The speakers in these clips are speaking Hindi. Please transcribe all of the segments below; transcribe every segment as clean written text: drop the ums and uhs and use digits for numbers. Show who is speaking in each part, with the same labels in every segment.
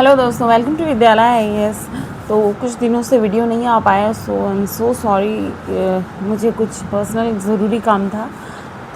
Speaker 1: हेलो दोस्तों, वेलकम टू विद्यालय आईएएस। तो कुछ दिनों से वीडियो नहीं आ पाया, सो आई एम सो सॉरी। मुझे कुछ पर्सनल ज़रूरी काम था।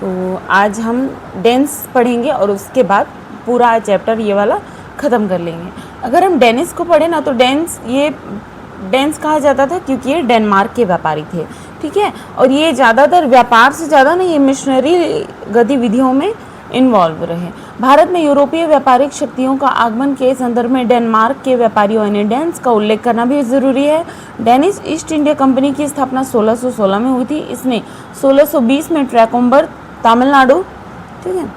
Speaker 1: तो आज हम डेंस पढ़ेंगे और उसके बाद पूरा चैप्टर ये वाला ख़त्म कर लेंगे। अगर हम डेनिस को पढ़ें ना, तो डेंस कहा जाता था क्योंकि ये डेनमार्क के व्यापारी थे, ठीक है। और ये ज़्यादातर व्यापार से ज़्यादा ना ये मिशनरी गतिविधियों में इन्वॉल्व रहे। भारत में यूरोपीय व्यापारिक शक्तियों का आगमन के संदर्भ में डेनमार्क के व्यापारियों ने डेंस का उल्लेख करना भी ज़रूरी है। डेनिश ईस्ट इंडिया कंपनी की स्थापना 1616 में हुई थी। इसने 1620 में ट्रैकोम्बर, तमिलनाडु, ठीक है,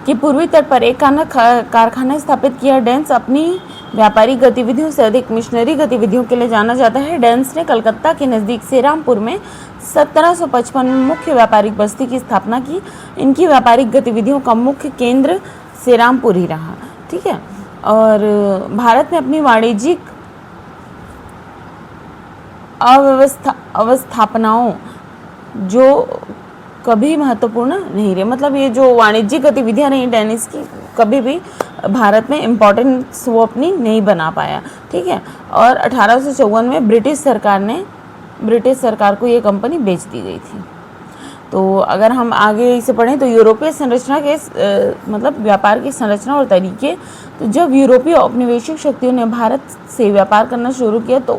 Speaker 1: कि पूर्वी तट पर एक कारखाना स्थापित किया। डेंस अपनी व्यापारिक गतिविधियों से अधिक मिशनरी गतिविधियों के लिए जाना जाता है। डेंस ने कलकत्ता के नज़दीक सेरामपुर में 1755 में मुख्य व्यापारिक बस्ती की स्थापना की। इनकी व्यापारिक गतिविधियों का मुख्य केंद्र सेरामपुर ही रहा, ठीक है। और भारत में अपनी वाणिज्यिक अवस्थापनाओं जो कभी महत्वपूर्ण नहीं रही, मतलब ये जो वाणिज्यिक गतिविधियां रही डेनिस की, कभी भी भारत में इम्पोर्टेंस वो अपनी नहीं बना पाया, ठीक है। और 1854 में ब्रिटिश सरकार को ये कंपनी बेच दी गई थी। तो अगर हम आगे इसे पढ़ें तो यूरोपीय संरचना के मतलब व्यापार की संरचना और तरीके। तो जब यूरोपीय औपनिवेशिक शक्तियों ने भारत से व्यापार करना शुरू किया तो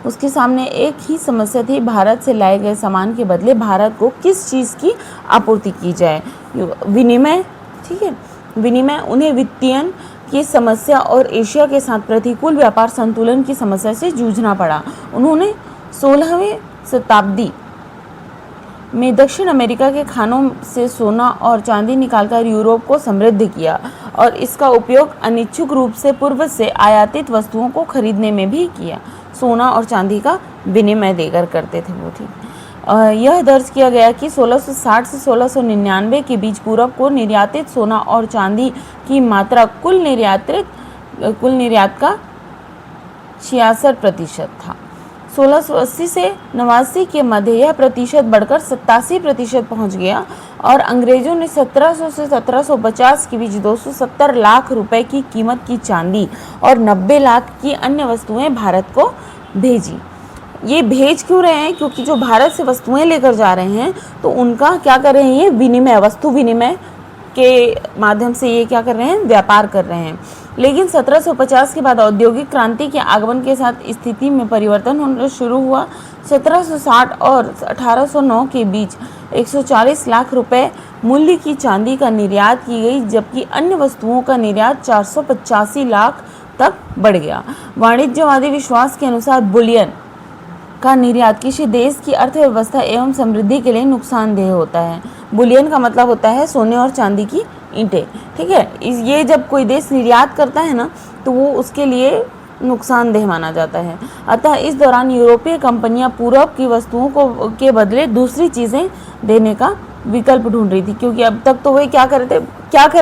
Speaker 1: उसके सामने एक ही समस्या थी, भारत से लाए गए सामान के बदले भारत को किस चीज़ की आपूर्ति की जाए। विनिमय, ठीक है, विनिमय। उन्हें वित्तीयन की समस्या और एशिया के साथ प्रतिकूल व्यापार संतुलन की समस्या से जूझना पड़ा। उन्होंने 16वीं शताब्दी में दक्षिण अमेरिका के खानों से सोना और चांदी निकालकर यूरोप को समृद्ध किया और इसका उपयोग अनिच्छुक रूप से पूर्व से आयातित वस्तुओं को खरीदने में भी किया। सोना और चांदी का विनिमय देकर करते थे वो, ठीक। यह दर्ज किया गया कि 1660 से 1699 के बीच पूरब को निर्यातित सोना और चांदी की मात्रा कुल निर्यात का 66% था। 1680 से 89 के मध्य यह प्रतिशत बढ़कर 87% पहुंच गया और अंग्रेजों ने 1700 से 1750 के बीच 270 लाख रुपए की कीमत की चांदी और 90 लाख की अन्य वस्तुएं भारत को भेजी। ये भेज क्यों रहे हैं? क्योंकि जो भारत से वस्तुएं लेकर जा रहे हैं तो उनका क्या कर रहे हैं, ये विनिमय, वस्तु विनिमय के माध्यम से ये क्या कर रहे हैं, व्यापार कर रहे हैं। लेकिन 1750 के बाद औद्योगिक क्रांति के आगमन के साथ स्थिति में परिवर्तन होना शुरू हुआ। 1760 और 1809 के बीच 140 लाख रुपए मूल्य की चांदी का निर्यात की गई, जबकि अन्य वस्तुओं का निर्यात 485 लाख तक बढ़ गया। वाणिज्यवादी विश्वास के अनुसार बुलियन का निर्यात किसी देश की अर्थव्यवस्था एवं समृद्धि के लिए नुकसानदेह होता है। बुलियन का मतलब होता है सोने और चांदी की ईंटें, ठीक है। ये जब कोई देश निर्यात करता है ना तो वो उसके लिए नुकसानदेह माना जाता है। अतः इस दौरान यूरोपीय कंपनियां पूरब की वस्तुओं को के बदले दूसरी चीज़ें देने का विकल्प ढूंढ रही थी, क्योंकि अब तक तो वे क्या कर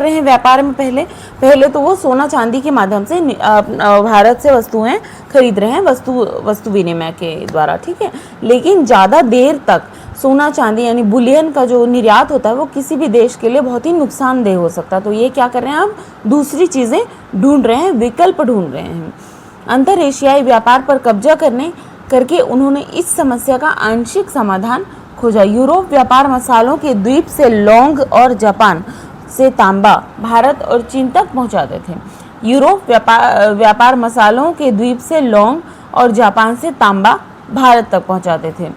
Speaker 1: रहे हैं व्यापार में, पहले तो वो सोना चांदी के माध्यम से भारत से वस्तुएं खरीद रहे हैं, वस्तु विनिमय के द्वारा, ठीक है। लेकिन ज़्यादा देर तक सोना चांदी यानी बुलियन का जो निर्यात होता है वो किसी भी देश के लिए बहुत ही नुकसानदेह हो सकता है। तो ये क्या कर रहे हैं, अब दूसरी चीज़ें ढूंढ रहे हैं, विकल्प ढूंढ रहे हैं। अंतर एशियाई व्यापार पर कब्जा करके उन्होंने इस समस्या का आंशिक समाधान खोजा। यूरोप व्यापार मसालों के द्वीप से लौंग और जापान से तांबा भारत और चीन तक पहुंचाते थे। यूरोप व्यापार मसालों के द्वीप से लौंग और जापान से तांबा भारत तक पहुंचाते थे,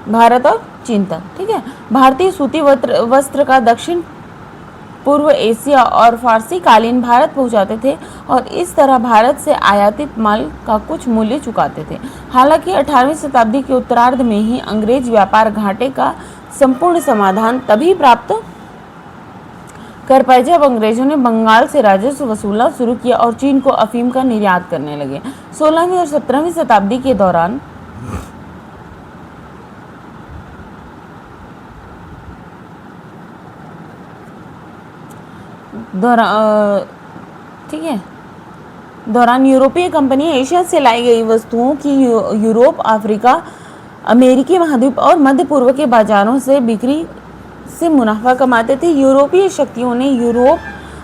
Speaker 1: भारत और चीन तक, ठीक है। भारतीय सूती वस्त्र का दक्षिण पूर्व एशिया और फारसी कालीन भारत पहुंचाते थे और इस तरह भारत से आयातित माल का कुछ मूल्य चुकाते थे। हालांकि 18वीं शताब्दी के उत्तरार्ध में ही अंग्रेज व्यापार घाटे का संपूर्ण समाधान तभी प्राप्त कर पाए जब अंग्रेजों ने बंगाल से राजस्व वसूलना शुरू किया और चीन को अफीम का निर्यात करने लगे। 16वीं और 17वीं शताब्दी के दौरान ठीक है, दौरान यूरोपीय कंपनी एशिया से लाई गई वस्तुओं की यूरोप, अफ्रीका, अमेरिकी महाद्वीप और मध्य पूर्व के बाजारों से बिक्री से मुनाफा कमाते थे। यूरोपीय शक्तियों ने यूरोप,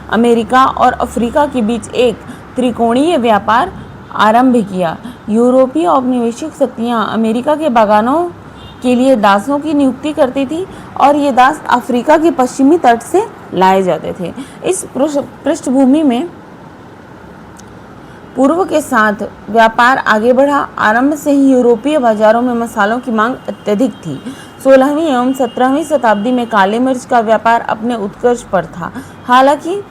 Speaker 1: अमेरिका और अफ्रीका के बीच एक त्रिकोणीय व्यापार आरंभ किया। यूरोपीय औपनिवेशिक शक्तियां अमेरिका के बागानों के लिए दासों की नियुक्ति करती थी और ये दास अफ्रीका के पश्चिमी तट से लाए जाते थे। इस पृष्ठभूमि में पूर्व के साथ व्यापार आगे बढ़ा। आरंभ से ही यूरोपीय बाजारों में मसालों की मांग अत्यधिक थी। 16वीं एवं 17वीं शताब्दी में काले मिर्च का व्यापार अपने उत्कर्ष पर था। हालांकि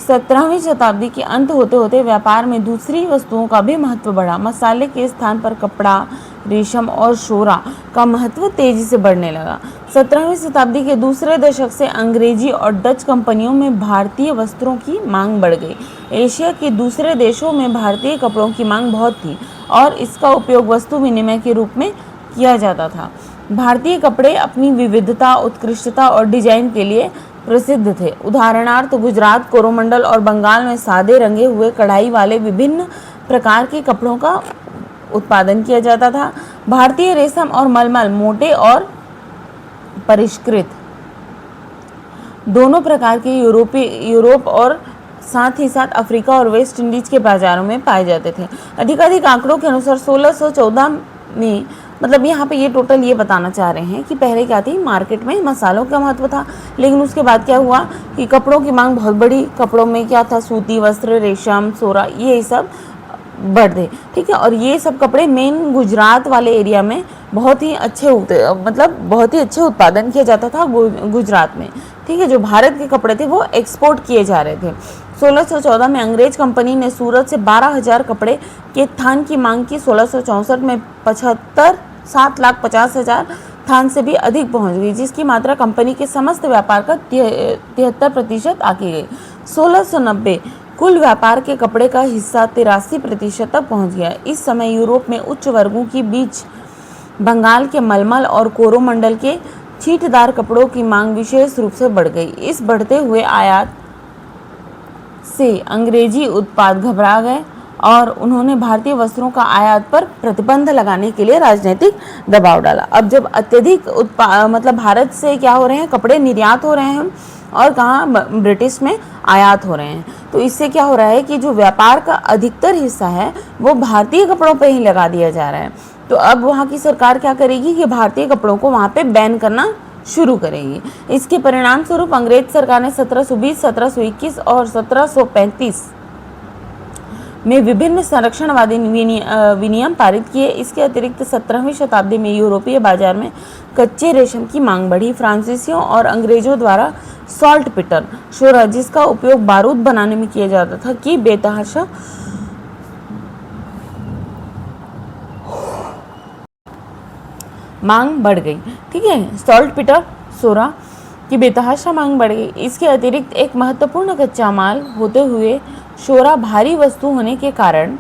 Speaker 1: 17वीं शताब्दी के अंत होते होते व्यापार में दूसरी वस्तुओं का भी महत्व बढ़ा। मसाले के स्थान पर कपड़ा, रेशम और शोरा का महत्व तेजी से बढ़ने लगा। 17वीं शताब्दी के दूसरे दशक से अंग्रेजी और डच कंपनियों में भारतीय वस्त्रों की मांग बढ़ गई। एशिया के दूसरे देशों में भारतीय कपड़ों की मांग बहुत थी और इसका उपयोग वस्तु विनिमय के रूप में किया जाता था। भारतीय कपड़े अपनी विविधता, उत्कृष्टता और डिजाइन के लिए प्रसिद्ध थे। उदाहरणार्थ गुजरात, कोरोमंडल और बंगाल में सादे रंगे हुए कढ़ाई वाले विभिन्न प्रकार के कपड़ों का उत्पादन किया जाता था। भारतीय रेशम और मलमल मोटे और परिष्कृत दोनों प्रकार के यूरोप और साथ ही साथ अफ्रीका और वेस्ट इंडीज के बाजारों में पाए जाते थे। अधिकाधिक आंकड़ों के अनुसार 1614 में, मतलब यहाँ पे ये टोटल ये बताना चाह रहे हैं कि पहले क्या थी, मार्केट में मसालों का महत्व था, लेकिन उसके बाद क्या हुआ कि कपड़ों की मांग बहुत बड़ी। कपड़ों में क्या था, सूती वस्त्र, रेशम, सोरा, ये सब बढ़ गए। ठीक है, और ये सब कपड़े मेन गुजरात वाले एरिया में बहुत ही अच्छे उत्पादन किया जाता था गुजरात में। ठीक है, जो भारत के कपड़े थे वो एक्सपोर्ट किए जा रहे थे। 1614 में अंग्रेज कंपनी ने सूरत से 12,000 कपड़े के थान की मांग की। 1664 में 7,50,000 थान से भी अधिक पहुंच गई, जिसकी मात्रा कंपनी के समस्त व्यापार का 73% आकी गई। 1690 कुल व्यापार के कपड़े का हिस्सा 83% तक पहुंच गया। इस समय यूरोप में उच्च वर्गों के बीच बंगाल के मलमल और कोरोमंडल के छींटदार कपड़ों की मांग विशेष रूप से बढ़ गई। इस बढ़ते हुए आयात से अंग्रेजी उत्पाद घबरा गए और उन्होंने भारतीय वस्त्रों का आयात पर प्रतिबंध लगाने के लिए राजनीतिक दबाव डाला। अब जब अत्यधिक मतलब भारत से क्या हो रहे हैं, कपड़े निर्यात हो रहे हैं और कहाँ, ब्रिटिश में आयात हो रहे हैं, तो इससे क्या हो रहा है कि जो व्यापार का अधिकतर हिस्सा है वो भारतीय कपड़ों पे ही लगा दिया जा रहा है। तो अब वहाँ की सरकार क्या करेगी कि भारतीय कपड़ों को वहाँ पे बैन करना शुरू करेगी। इसके परिणाम स्वरूप अंग्रेज सरकार ने 1720, 1721 और 1735 में विभिन्न संरक्षणवादी विनियम पारित किए। इसके अतिरिक्त 17वीं शताब्दी में यूरोपीय बाजार में कच्चे रेशम की मांग बढ़ी। फ्रांसीसियों और अंग्रेजों द्वारा सॉल्ट पिटर, शोरा, जिसका उपयोग बारूद बनाने में किया जाता था, की बेतहाशा मांग बढ़ गई। ठीक है, सॉल्ट पिटर, सोरा की बेतहाशा मांग बढ़ गई। इसके अतिरिक्त एक महत्वपूर्ण कच्चा माल होते हुए शोरा भारी वस्तु होने के कारण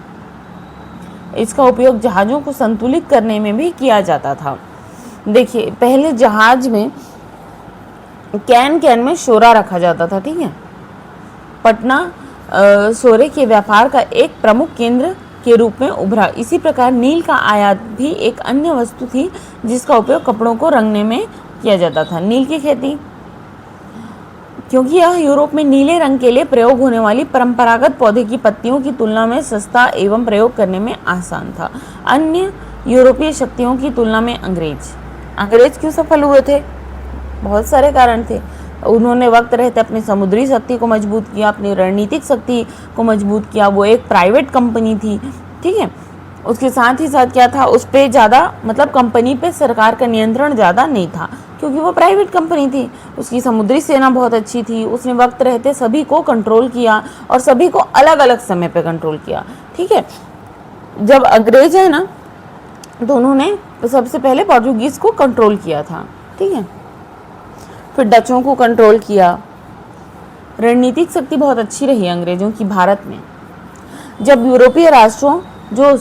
Speaker 1: इसका उपयोग जहाज़ों को संतुलित करने में भी किया जाता था। देखिए, पहले जहाज में कैन में शोरा रखा जाता था। ठीक है, पटना सोरे के व्यापार का एक प्रमुख केंद्र के रूप में उभरा। इसी प्रकार नील का आयात भी एक अन्य वस्तु थी जिसका उपयोग कपड़ों को रंगने में किया जाता था। नील की खेती, क्योंकि यह यूरोप में नीले रंग के लिए प्रयोग होने वाली परंपरागत पौधे की पत्तियों की तुलना में सस्ता एवं प्रयोग करने में आसान था। अन्य यूरोपीय शक्तियों की तुलना में अंग्रेज क्यों सफल हुए थे? बहुत सारे कारण थे। उन्होंने वक्त रहते अपनी समुद्री शक्ति को मजबूत किया, अपनी रणनीतिक शक्ति को मजबूत किया। वो एक प्राइवेट कंपनी थी। ठीक है, उसके साथ ही साथ क्या था, उस पर ज़्यादा, मतलब कंपनी पे सरकार का नियंत्रण ज़्यादा नहीं था क्योंकि वो प्राइवेट कंपनी थी। उसकी समुद्री सेना बहुत अच्छी थी। उसने वक्त रहते सभी को कंट्रोल किया और सभी को अलग अलग समय पे कंट्रोल किया। ठीक है, जब अंग्रेज है ना, तो उन्होंने सबसे पहले पोर्चुगीज़ को कंट्रोल किया था। ठीक है, फिर डचों को कंट्रोल किया। रणनीतिक शक्ति बहुत अच्छी रही अंग्रेजों की भारत में। जब यूरोपीय राष्ट्रों जो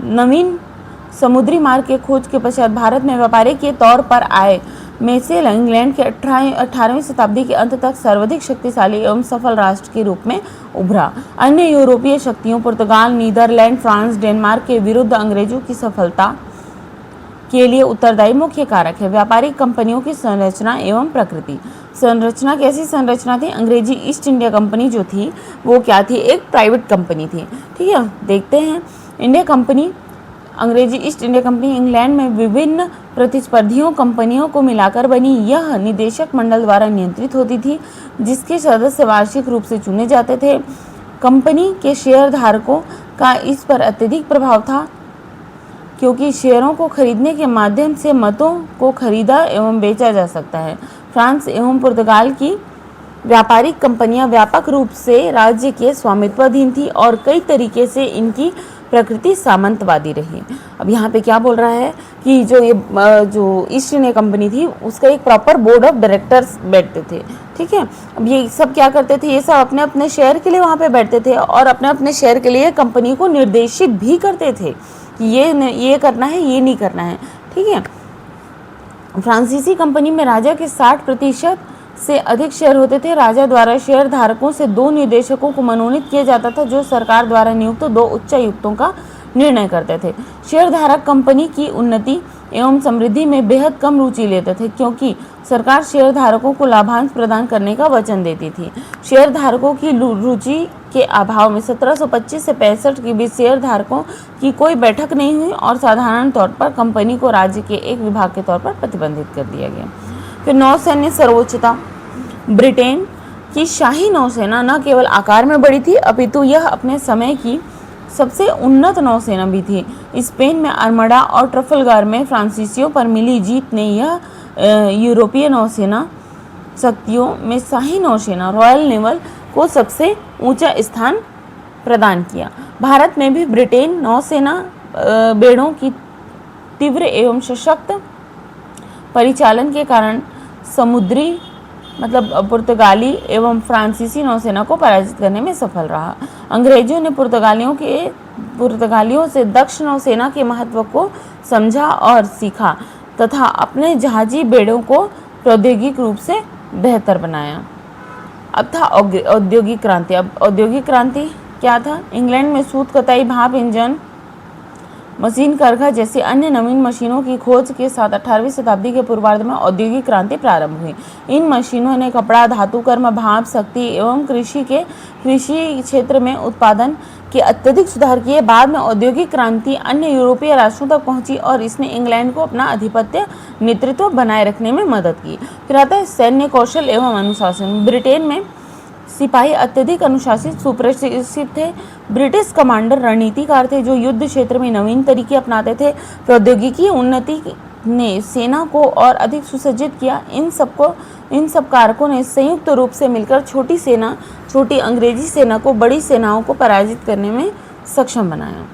Speaker 1: नवीन समुद्री मार्ग के खोज के पश्चात भारत में व्यापारी के तौर पर आए, में से इंग्लैंड के 18वीं शताब्दी के अंत तक सर्वाधिक शक्तिशाली एवं सफल राष्ट्र के रूप में उभरा। अन्य यूरोपीय शक्तियों पुर्तगाल, नीदरलैंड, फ्रांस, डेनमार्क के विरुद्ध अंग्रेजों की सफलता के लिए उत्तरदायी मुख्य कारक है व्यापारिक कंपनियों की संरचना एवं प्रकृति। संरचना कैसी संरचना थी? अंग्रेजी ईस्ट इंडिया कंपनी जो थी वो क्या थी? एक प्राइवेट कंपनी थी। ठीक है, देखते हैं। इंडिया कंपनी, अंग्रेजी ईस्ट इंडिया कंपनी इंग्लैंड में विभिन्न प्रतिस्पर्धियों कंपनियों को मिलाकर बनी। यह निदेशक मंडल द्वारा नियंत्रित होती थी, जिसके सदस्य वार्षिक रूप से चुने जाते थे। कंपनी के शेयर धारकों का इस पर अत्यधिक प्रभाव था, क्योंकि शेयरों को खरीदने के माध्यम से मतों को खरीदा एवं बेचा जा सकता है। फ्रांस एवं पुर्तगाल की व्यापारिक कंपनियां व्यापक रूप से राज्य के स्वामित्वाधीन थी और कई तरीके से इनकी प्रकृति सामंतवादी रही। अब यहाँ पे क्या बोल रहा है कि जो ईस्ट इंडिया कंपनी थी उसका एक प्रॉपर बोर्ड ऑफ डायरेक्टर्स बैठते थे। ठीक है, अब ये सब क्या करते थे? ये सब अपने अपने शेयर के लिए वहाँ पे बैठते थे और अपने अपने शेयर के लिए कंपनी को निर्देशित भी करते थे कि ये करना है, ये नहीं करना है। ठीक है, फ्रांसीसी कंपनी में राजा के 60% से अधिक शेयर होते थे। राजा द्वारा शेयर धारकों से 2 निदेशकों को मनोनीत किया जाता था, जो सरकार द्वारा नियुक्त 2 उच्चायुक्तों का निर्णय करते थे। शेयर धारक कंपनी की उन्नति एवं समृद्धि में बेहद कम रुचि लेते थे, क्योंकि सरकार शेयर धारकों को लाभांश प्रदान करने का वचन देती थी। शेयर धारकों की रुचि के अभाव में 1725 से 65 के बीच शेयर धारकों की कोई बैठक नहीं हुई और साधारण तौर पर कंपनी को राज्य के एक विभाग के तौर पर प्रतिबंधित कर दिया गया। फिर नौसैन्य सर्वोच्चता। ब्रिटेन की शाही नौसेना न केवल आकार में बड़ी थी, अपितु यह अपने समय की सबसे उन्नत नौसेना भी थी। स्पेन में आर्मडा और ट्रफलगार में फ्रांसीसियों पर मिली जीत ने यह यूरोपीय नौसेना शक्तियों में शाही नौसेना रॉयल नेवल को सबसे ऊंचा स्थान प्रदान किया। भारत में भी ब्रिटेन नौसेना बेड़ों की तीव्र एवं सशक्त परिचालन के कारण समुद्री पुर्तगाली एवं फ्रांसीसी नौसेना को पराजित करने में सफल रहा। अंग्रेजों ने पुर्तगालियों से दक्ष नौसेना के महत्व को समझा और सीखा तथा अपने जहाजी बेड़ों को प्रौद्योगिक रूप से बेहतर बनाया। अब था औद्योगिक क्रांति। अब औद्योगिक क्रांति क्या था? इंग्लैंड में सूत कताई, भाप इंजन, मशीन करघा जैसी अन्य नवीन मशीनों की खोज के साथ 18वीं शताब्दी के पूर्वार्ध में औद्योगिक क्रांति प्रारंभ हुई। इन मशीनों ने कपड़ा, धातु कर्म, भाप, शक्ति एवं कृषि क्षेत्र में उत्पादन के अत्यधिक सुधार किए। बाद में औद्योगिक क्रांति अन्य यूरोपीय राष्ट्रों तक पहुंची और इसने इंग्लैंड को अपना आधिपत्य नेतृत्व बनाए रखने में मदद की। फिर आता है सैन्य कौशल एवं अनुशासन। ब्रिटेन में सिपाही अत्यधिक अनुशासित, सुप्रशिक्षित थे। ब्रिटिश कमांडर रणनीतिकार थे जो युद्ध क्षेत्र में नवीन तरीके अपनाते थे। प्रौद्योगिकी उन्नति ने सेना को और अधिक सुसज्जित किया। इन सब कारकों ने संयुक्त रूप से मिलकर छोटी अंग्रेजी सेना को बड़ी सेनाओं को पराजित करने में सक्षम बनाया।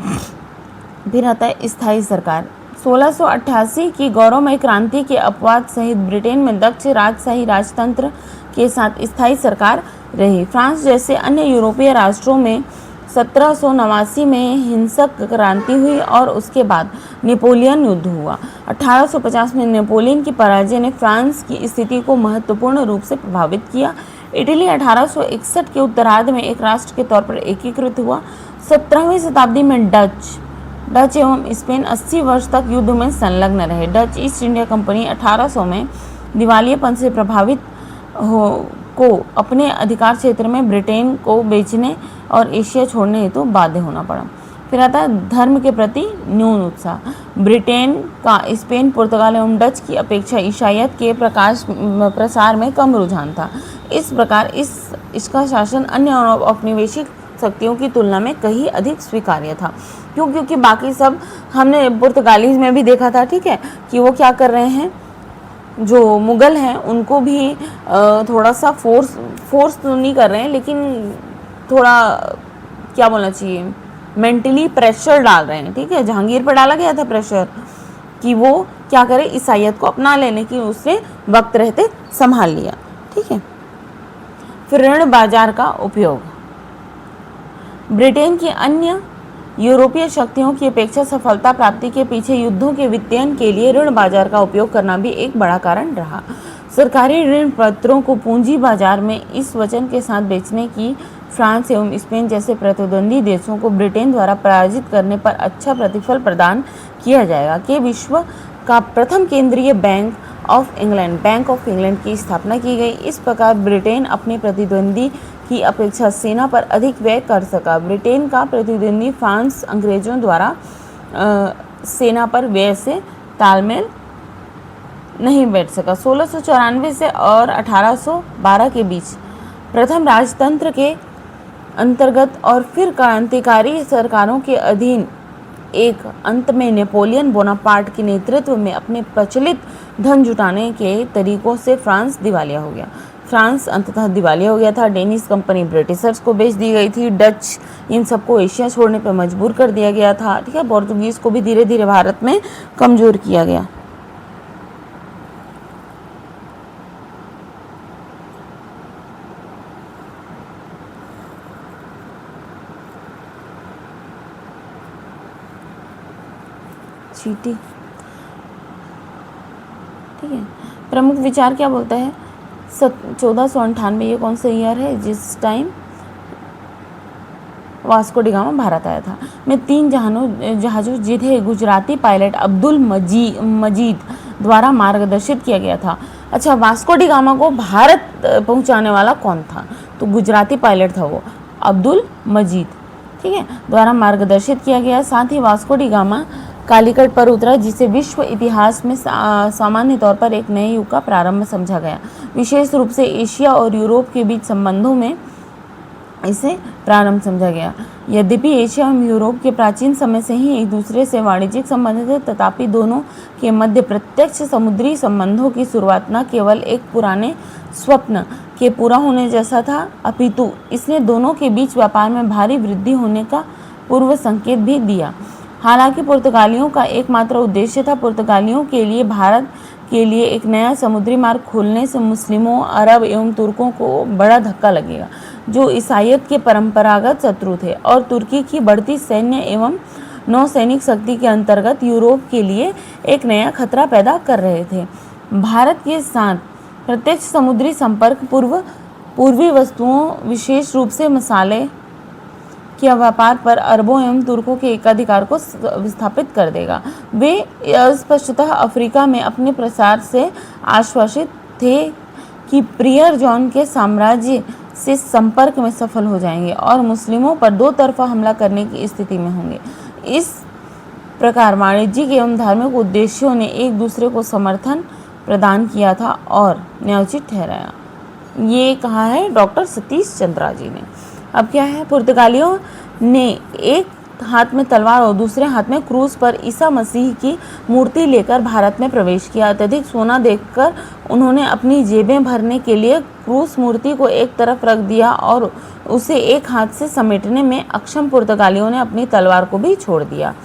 Speaker 1: फिर आता है स्थायी सरकार। 1688 की गौरवमय क्रांति के अपवाद सहित ब्रिटेन में दक्ष राजशाही राजतंत्र के साथ स्थायी सरकार रही। फ्रांस जैसे अन्य यूरोपीय राष्ट्रों में 1789 में हिंसक क्रांति हुई और उसके बाद नेपोलियन युद्ध हुआ। 1850 में नेपोलियन की पराजय ने फ्रांस की स्थिति को महत्वपूर्ण रूप से प्रभावित किया। इटली 1861 के उत्तरार्ध में एक राष्ट्र के तौर पर एकीकृत हुआ। 17वीं शताब्दी में डच एवं स्पेन 80 वर्ष तक युद्ध में संलग्न रहे। डच ईस्ट इंडिया कंपनी 1800 में दिवालियेपन से प्रभावित को अपने अधिकार क्षेत्र में ब्रिटेन को बेचने और एशिया छोड़ने हेतु बाध्य होना पड़ा। फिर आता है धर्म के प्रति न्यून उत्साह। ब्रिटेन का स्पेन, पुर्तगाल एवं डच की अपेक्षा ईसाईयत के प्रसार में कम रुझान था। इस प्रकार इसका शासन अन्य औपनिवेशिक शक्तियों की तुलना में कहीं अधिक स्वीकार्य था। क्योंकि बाकी सब हमने पुर्तगालीज में भी देखा था, ठीक है, कि वो क्या कर रहे हैं, जो मुगल हैं उनको भी थोड़ा सा फोर्स तो नहीं कर रहे हैं, लेकिन थोड़ा क्या बोलना चाहिए, मेंटली प्रेशर डाल रहे हैं। ठीक है, जहांगीर पर डाला गया था प्रेशर कि वो क्या करे, ईसाईयत को अपना लेने की, उससे वक्त रहते संभाल लिया। ठीक है, फिर ऋण बाजार का उपयोग। ब्रिटेन की अन्य यूरोपीय शक्तियों की अपेक्षा सफलता प्राप्ति के पीछे युद्धों के वित्तयन के लिए ऋण बाजार का उपयोग करना भी एक बड़ा कारण रहा। सरकारी ऋण पत्रों को पूंजी बाजार में इस वचन के साथ बेचने की फ्रांस एवं स्पेन जैसे प्रतिद्वंदी देशों को ब्रिटेन द्वारा पराजित करने पर अच्छा प्रतिफल प्रदान किया जाएगा कि विश्व का प्रथम केंद्रीय bank of England bank of England की स्थापना की गई। इस प्रकार ब्रिटेन अपने प्रतिद्वंदी की अपेक्षा सेना पर अधिक व्यय कर सका। ब्रिटेन का प्रतिद्वंदी फ्रांस अंग्रेजों द्वारा सेना पर व्यय से तालमेल नहीं बैठ सका। 1694 से और 1812 के बीच प्रथम राजतंत्र के अंतर्गत और फिर क्रांतिकारी सरकारों के अधीन एक अंत में नेपोलियन बोनापार्ट के नेतृत्व में अपने प्रचलित धन जुटाने के तरीकों से फ्रांस दिवालिया हो गया। फ्रांस अंततः दिवालिया हो गया था। डेनिश कंपनी ब्रिटिशर्स को बेच दी गई थी। डच इन सबको एशिया छोड़ने पर मजबूर कर दिया गया था। ठीक है, पोर्तुगीज को भी धीरे धीरे भारत में कमजोर किया गया। चीटी, ठीक है। प्रमुख विचार क्या बोलता है? 1498 ये कौन सा ईयर है जिस time Vasco D gamma Bharat आया था। में 3 जहाजों जिन्हें गुजराती पायलट अब्दुल मजीद द्वारा मार्गदर्शित किया गया था। अच्छा, वास्को डी गामा को भारत पहुंचाने वाला कौन था? तो गुजराती पायलट था वो, अब्दुल मजीद, ठीक है, द्वारा मार्गदर्शित किया गया। साथ ही वास्को डी गामा कालीकट पर उतरा, जिसे विश्व इतिहास में सामान्य तौर पर एक नए युग का प्रारंभ समझा गया। विशेष रूप से एशिया और यूरोप के बीच संबंधों में इसे प्रारंभ समझा गया। यद्यपि एशिया एवं यूरोप के प्राचीन समय से ही एक दूसरे से वाणिज्यिक संबंध थे, तथापि दोनों के मध्य प्रत्यक्ष समुद्री संबंधों की शुरुआत न केवल एक पुराने स्वप्न के पूरा होने जैसा था, अपितु इसने दोनों के बीच व्यापार में भारी वृद्धि होने का पूर्व संकेत भी दिया। हालांकि पुर्तगालियों का एकमात्र उद्देश्य था पुर्तगालियों के लिए भारत के लिए एक नया समुद्री मार्ग खोलने से मुस्लिमों, अरब एवं तुर्कों को बड़ा धक्का लगेगा, जो ईसाइयत के परंपरागत शत्रु थे और तुर्की की बढ़ती सैन्य एवं नौसैनिक शक्ति के अंतर्गत यूरोप के लिए एक नया खतरा पैदा कर रहे थे। भारत के साथ प्रत्यक्ष समुद्री संपर्क पूर्वी वस्तुओं, विशेष रूप से मसाले के व्यापार पर अरबों एवं तुर्कों के एकाधिकार को विस्थापित कर देगा। वे स्पष्टतः अफ्रीका में अपने प्रसार से आश्वासित थे कि पियर जॉन के साम्राज्य से संपर्क में सफल हो जाएंगे और मुस्लिमों पर दो तरफा हमला करने की स्थिति में होंगे। इस प्रकार वाणिज्यिक एवं धार्मिक उद्देश्यों ने एक दूसरे को समर्थन प्रदान किया था और न्यायोचित ठहराया। ये कहा है डॉक्टर सतीश चंद्रा जी ने। अब क्या है, पुर्तगालियों ने एक हाथ में तलवार और दूसरे हाथ में क्रूज पर ईसा मसीह की मूर्ति लेकर भारत में प्रवेश किया। अत्यधिक सोना देखकर उन्होंने अपनी जेबें भरने के लिए क्रूज मूर्ति को एक तरफ रख दिया और उसे एक हाथ से समेटने में अक्षम पुर्तगालियों ने अपनी तलवार को भी छोड़ दिया।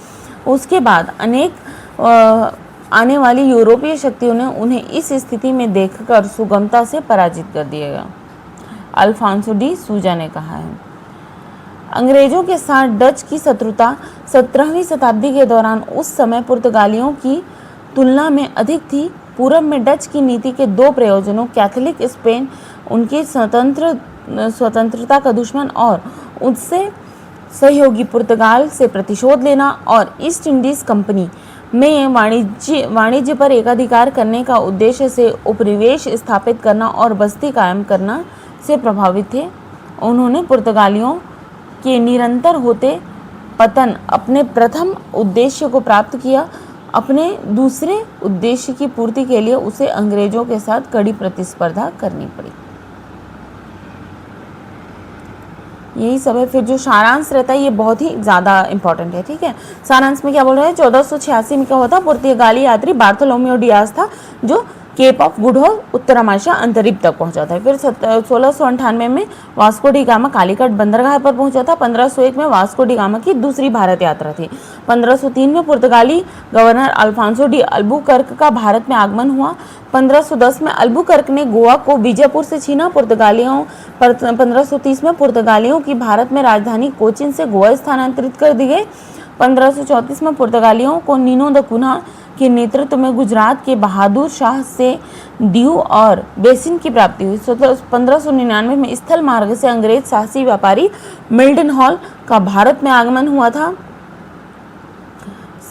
Speaker 1: उसके बाद अनेक आने वाली यूरोपीय शक्तियों ने उन्हें इस स्थिति में देखकर सुगमता से पराजित कर दिया। अल्फांसो डी सूजा ने कहा है, अंग्रेजों के साथ डच की शत्रुता 17वीं शताब्दी के दौरान उस समय पुर्तगालियों की तुलना में अधिक थी। पूर्व में डच की नीति के दो प्रयोजनों, कैथोलिक स्पेन उनकी स्वतंत्रता का दुश्मन और उससे सहयोगी पुर्तगाल से प्रतिशोध लेना, और ईस्ट इंडीज कंपनी में वाणिज्य पर एकाधिकार करने का उद्देश्य से उपनिवेश स्थापित करना और बस्ती कायम करना से प्रभावित थे। उन्होंने पुर्तगालियों के निरंतर होते पतन अपने प्रथम उद्देश्य को प्राप्त किया। अपने दूसरे उद्देश्य की पूर्ति के लिए उसे अंग्रेजों के साथ कड़ी प्रतिस्पर्धा करनी पड़ी। यही सब है। फिर जो सारांश रहता है ये बहुत ही ज़्यादा इंपॉर्टेंट है, ठीक है। सारांश में क्या बोल रहे हैं, 1486 में क्या होता, पुर्तगाली यात्री बार्थोलोमेओ डियाज था जो केप ऑफ गुड होप उत्तर अमाशा अंतरिप तक पहुंचा था। फिर 1698 में वास्को डी गामा कालीकट बंदरगाह पर पहुंचा था। 1501 में वास्को डी गामा की दूसरी भारत यात्रा थी। 1503 में पुर्तगाली गवर्नर अल्फांसो डी अल्बुकर्क का भारत में आगमन हुआ। 1510 में अल्बुकर्क ने गोवा को बीजापुर से छीना। 1530 में पुर्तगालियों की भारत में राजधानी कोचिन से गोवा स्थानांतरित कर दी गई। 1534 में पुर्तगालियों को नीनो द कुन्हा के नेतृत्व में गुजरात के बहादुर शाह से दीव और बेसिन की प्राप्ति हुई। 1599 में स्थल मार्ग से अंग्रेज साहसी व्यापारी मिल्टन हॉल का भारत में आगमन हुआ था।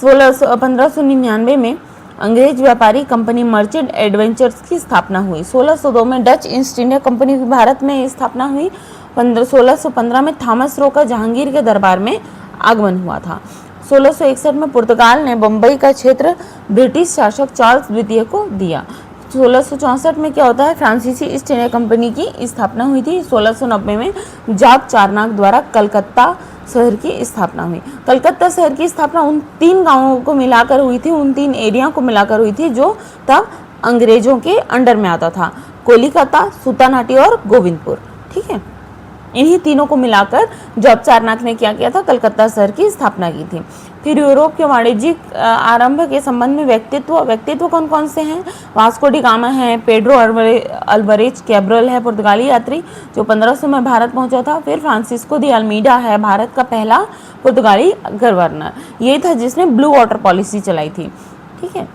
Speaker 1: 1599 में अंग्रेज व्यापारी कंपनी मर्चेंट एडवेंचर्स की स्थापना हुई। 1602 में डच ईस्ट इंडिया कंपनी की भारत में स्थापना हुई। 1615 में थॉमस रो का जहांगीर के दरबार में आगमन हुआ था। 1661 में पुर्तगाल ने बम्बई का क्षेत्र ब्रिटिश शासक चार्ल्स द्वितीय को दिया। 1664 में क्या होता है, फ्रांसीसी ईस्ट इंडिया कंपनी की स्थापना हुई थी। 1690 में जॉर्ज चारनाक द्वारा कलकत्ता शहर की स्थापना हुई। कलकत्ता शहर की स्थापना उन 3 गांवों को मिलाकर हुई थी, उन 3 एरिया को मिलाकर हुई थी जो तब अंग्रेजों के अंडर में आता था, कोलिकता, सुल्तानाटी और गोविंदपुर। ठीक है, इन्हीं तीनों को मिलाकर जॉर्ज चारनाक ने क्या किया था, कलकत्ता शहर की स्थापना की थी। फिर यूरोप के वाणिज्यिक आरंभ के संबंध में व्यक्तित्व कौन कौन से हैं? वास्को डी गामा है, पेड्रो अल्वारेज कैब्रल है पुर्तगाली यात्री जो 1500 में भारत पहुंचा था। फिर फ्रांसिस्को दी अल्मीडा है भारत का पहला पुर्तगाली गवर्नर, ये था जिसने ब्लू वाटर पॉलिसी चलाई थी। ठीक है,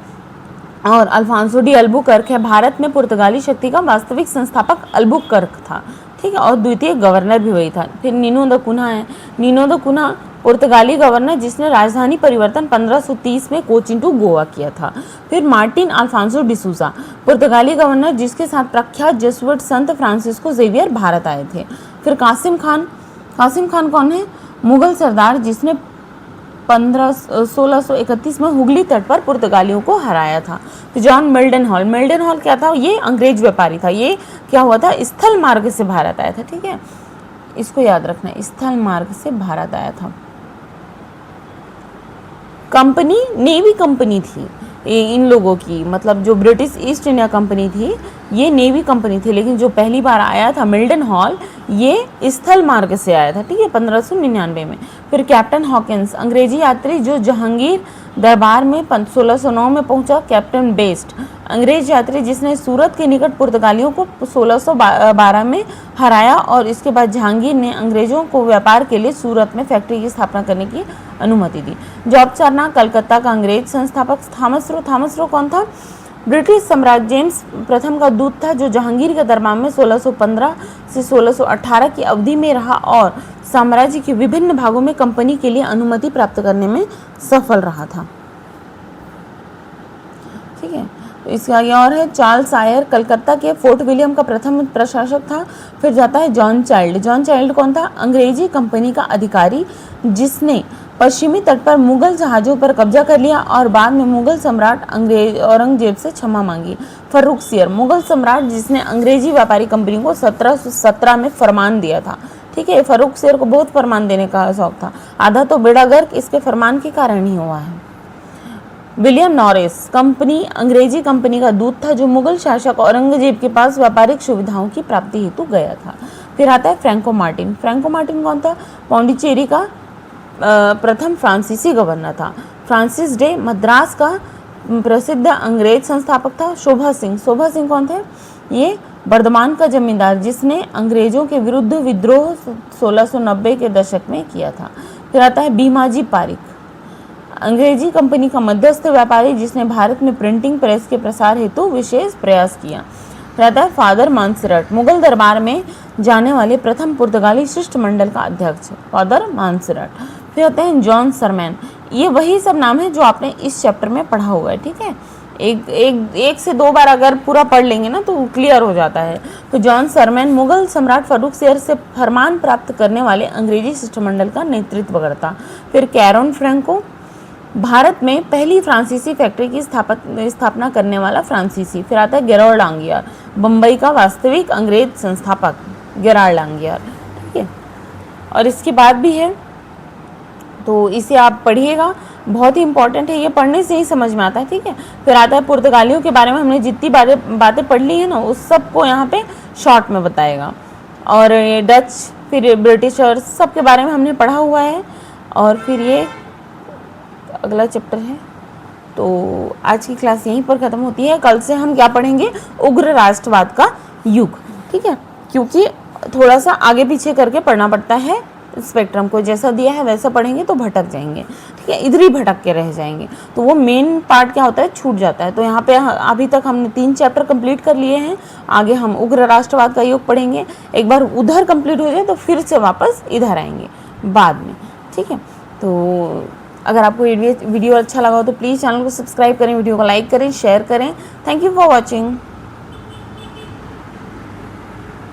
Speaker 1: और अल्फांसो डी अल्बुकर्क है भारत में पुर्तगाली शक्ति का वास्तविक संस्थापक अल्बुकर्क था। ठीक है, और द्वितीय गवर्नर भी वही था। फिर नीनो द कुना है, नीनो द कुना पुर्तगाली गवर्नर जिसने राजधानी परिवर्तन 1530 में कोचिन टू गोवा किया था। फिर मार्टिन अल्फांसो डिसूजा पुर्तगाली गवर्नर जिसके साथ प्रख्यात जेसुइट संत फ्रांसिस्को जेवियर भारत आए थे। फिर कासिम खान कौन है? मुगल सरदार जिसने 1631 में हुगली तट पर पुर्तगालियों को हराया था। तो जॉन मिल्डन हॉल क्या था? ये अंग्रेज व्यापारी था। ये क्या हुआ था? स्थल मार्ग से भारत आया था। ठीक है, इसको याद रखना, स्थल मार्ग से भारत आया था। कंपनी नेवी कंपनी थी इन लोगों की, मतलब जो ब्रिटिश ईस्ट इंडिया कंपनी थी ये नेवी कंपनी थी, लेकिन जो पहली बार आया था मिल्डन हॉल ये स्थल मार्ग से आया था। ठीक है, 1599 में। फिर कैप्टन हॉकिंस अंग्रेजी यात्री जो जहांगीर दरबार में 1609 में पहुंचा। कैप्टन बेस्ट अंग्रेज यात्री जिसने सूरत के निकट पुर्तगालियों को 1612 में हराया और इसके बाद जहांगीर ने अंग्रेजों को व्यापार के लिए सूरत में फैक्ट्री की स्थापना करने की अनुमति दी। जॉर्ज चारनाक कलकत्ता का अंग्रेज संस्थापक। थॉमस रो कौन था? ब्रिटिश सम्राट जेम्स प्रथम का दूत था जो जहांगीर के दरबार में 1615 से 1618 की अवधि में रहा और साम्राज्य के विभिन्न भागों में कंपनी के लिए अनुमति प्राप्त करने में सफल रहा था। ठीक है, तो इसके आगे और है चार्ल्स आयर कलकत्ता के फोर्ट विलियम का प्रथम प्रशासक था। फिर जाता है जॉन चाइल्ड कौन था? अंग्रेजी कंपनी का अधिकारी जिसने पश्चिमी तट पर मुगल जहाजों पर कब्जा कर लिया और बाद में मुगल सम्राट औरंगजेब से क्षमा मांगी। फर्रुखसियर मुगल सम्राट जिसने अंग्रेजी व्यापारी कंपनी को 1717 में फरमान दिया था। ठीक है, फर्रुखसियर को बहुत फरमान देने का शौक था, आधा तो बेड़ा गर्क इसके फरमान के कारण ही हुआ है। विलियम नॉरिस कंपनी अंग्रेजी कंपनी का दूत था जो मुगल शासक औरंगजेब के पास व्यापारिक सुविधाओं की प्राप्ति हेतु गया था। फिर आता है फ्रैंको मार्टिन कौन था? पौंडीचेरी का प्रथम फ्रांसीसी गवर्नर था। फ्रांसिस डे मद्रास का प्रसिद्ध अंग्रेज संस्थापक था। शोभा सिंह कौन थे? ये बर्धमान का जमींदार जिसने अंग्रेजों के विरुद्ध विद्रोह 1690 के दशक में किया था। फिर आता है भीमाजी पारिक अंग्रेजी कंपनी का मध्यस्थ व्यापारी जिसने भारत में प्रिंटिंग प्रेस के प्रसार हेतु विशेष प्रयास किया। फिर आता है फादर मानसरट मुगल दरबार में जाने वाले प्रथम पुर्तगाली शिष्टमंडल का अध्यक्ष फादर मानसरट। फिर आते हैं जॉन सरमैन, ये वही सब नाम है जो आपने इस चैप्टर में पढ़ा हुआ है। ठीक है, एक से 2 बार अगर पूरा पढ़ लेंगे ना तो क्लियर हो जाता है। तो जॉन सरमैन मुगल सम्राट फर्रुखसियर से फरमान प्राप्त करने वाले अंग्रेजी शिष्टमंडल का नेतृत्व करता। फिर कैरोन फ्रैंको भारत में पहली फ्रांसीसी फैक्ट्री की स्थापना करने वाला फ्रांसीसी। फिर आता है गेरार्ड लांगियर बम्बई का वास्तविक अंग्रेज संस्थापक गेरार्ड लांगियर। ठीक है, और इसके बाद भी है तो इसे आप पढ़िएगा, बहुत ही इंपॉर्टेंट है, ये पढ़ने से ही समझ में आता है। ठीक है, फिर आता है पुर्तगालियों के बारे में हमने जितनी बातें पढ़ ली है ना उस सब को यहाँ पे शॉर्ट में बताएगा। और ये डच फिर ब्रिटिशर्स सब के बारे में हमने पढ़ा हुआ है। और फिर ये अगला चैप्टर है। तो आज की क्लास यहीं पर ख़त्म होती है। कल से हम क्या पढ़ेंगे? उग्र राष्ट्रवाद का युग। ठीक है, क्योंकि थोड़ा सा आगे पीछे करके पढ़ना पड़ता है, स्पेक्ट्रम को जैसा दिया है वैसा पढ़ेंगे तो भटक जाएंगे। ठीक है, इधर ही भटक के रह जाएंगे तो वो मेन पार्ट क्या होता है, छूट जाता है। तो यहाँ पे अभी तक हमने 3 चैप्टर कंप्लीट कर लिए हैं। आगे हम उग्र राष्ट्रवाद का युग पढ़ेंगे। एक बार उधर कंप्लीट हो जाए तो फिर से वापस इधर आएंगे बाद में। ठीक है, तो अगर आपको वीडियो अच्छा लगा हो तो प्लीज़ चैनल को सब्सक्राइब करें, वीडियो को लाइक करें, शेयर करें। Thank you for watching.